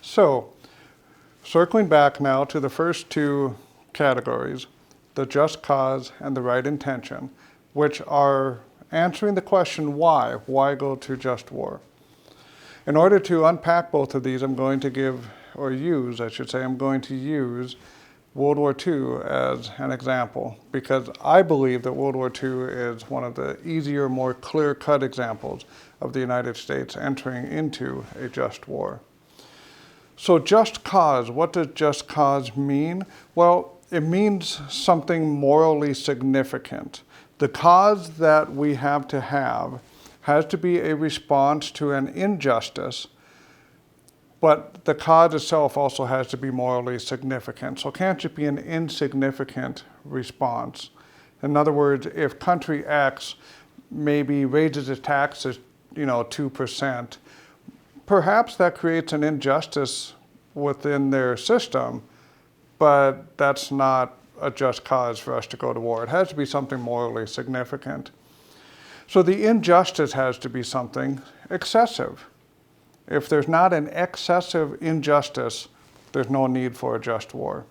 So, circling back now to the first two categories, the just cause and the right intention, which are answering the question why go to just war? In order to unpack both of these, I'm going to use World War II as an example, because I believe that World War II is one of the easier, more clear-cut examples of the United States entering into a just war. So just cause, what does just cause mean? Well, it means something morally significant. The cause that we have to have has to be a response to an injustice, but the cause itself also has to be morally significant. So it can't just be an insignificant response. In other words, if country X maybe raises its taxes, 2%, perhaps that creates an injustice within their system, but that's not a just cause for us to go to war. It has to be something morally significant. So the injustice has to be something excessive. If there's not an excessive injustice, there's no need for a just war.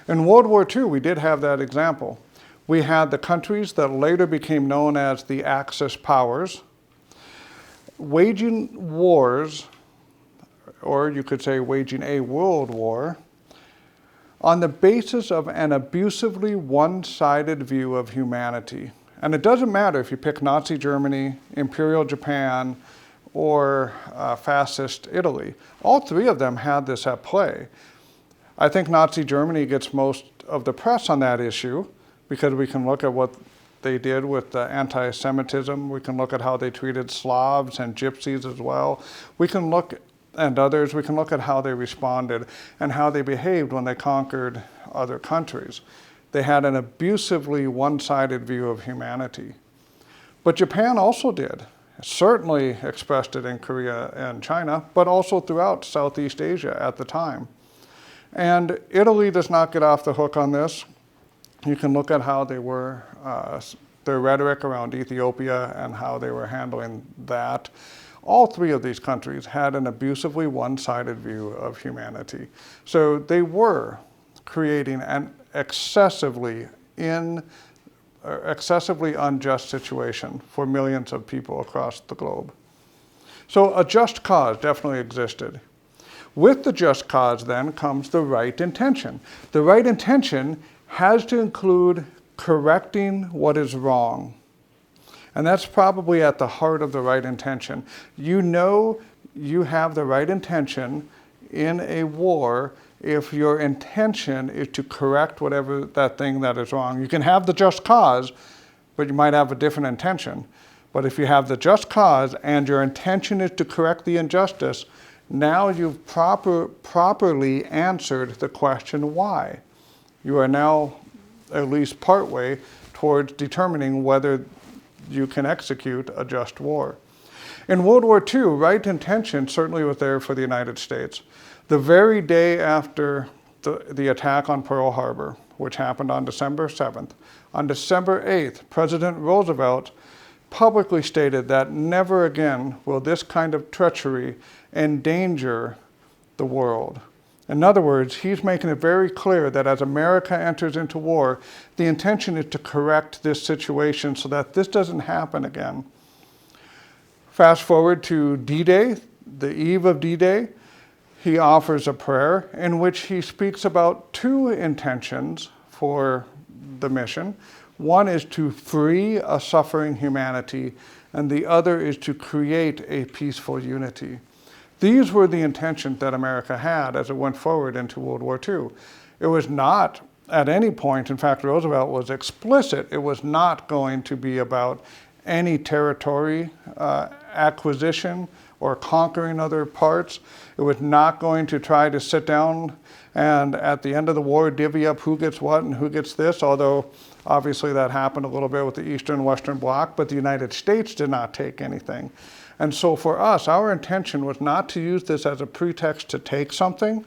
In World War II, we did have that example. We had the countries that later became known as the Axis powers waging wars, or you could say waging a world war, on the basis of an abusively one-sided view of humanity. And it doesn't matter if you pick Nazi Germany, Imperial Japan, or fascist Italy. All three of them had this at play. I think Nazi Germany gets most of the press on that issue because we can look at what they did with the anti-Semitism. We can look at how they treated Slavs and Gypsies as well. We can look at how they responded and how they behaved when they conquered other countries. They had an abusively one-sided view of humanity. But Japan also did. Certainly expressed it in Korea and China, but also throughout Southeast Asia at the time. And Italy does not get off the hook on this. You can look at how they were, their rhetoric around Ethiopia and how they were handling that. All three of these countries had an abusively one-sided view of humanity. So they were creating an excessively unjust situation for millions of people across the globe. So a just cause definitely existed. With the just cause then comes the right intention. The right intention has to include correcting what is wrong. And that's probably at the heart of the right intention. You know you have the right intention in a war if your intention is to correct whatever that thing that is wrong. You can have the just cause, but you might have a different intention. But if you have the just cause and your intention is to correct the injustice, now you've properly answered the question why. You are now at least partway towards determining whether you can execute a just war. In World War II, right intention certainly was there for the United States. The very day after the attack on Pearl Harbor, which happened on December 7th, on December 8th, President Roosevelt publicly stated that never again will this kind of treachery endanger the world. In other words, he's making it very clear that as America enters into war, the intention is to correct this situation so that this doesn't happen again. Fast forward to D-Day, the eve of D-Day, he offers a prayer in which he speaks about two intentions for the mission. One is to free a suffering humanity, and the other is to create a peaceful unity. These were the intentions that America had as it went forward into World War II. It was not at any point, in fact, Roosevelt was explicit, it was not going to be about any territory acquisition or conquering other parts. It was not going to try to sit down and at the end of the war divvy up who gets what and who gets this, although obviously that happened a little bit with the Eastern and Western Bloc, but the United States did not take anything. And so for us, our intention was not to use this as a pretext to take something.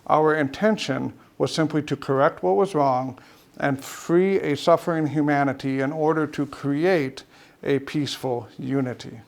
Our intention was simply to correct what was wrong and free a suffering humanity in order to create a peaceful unity.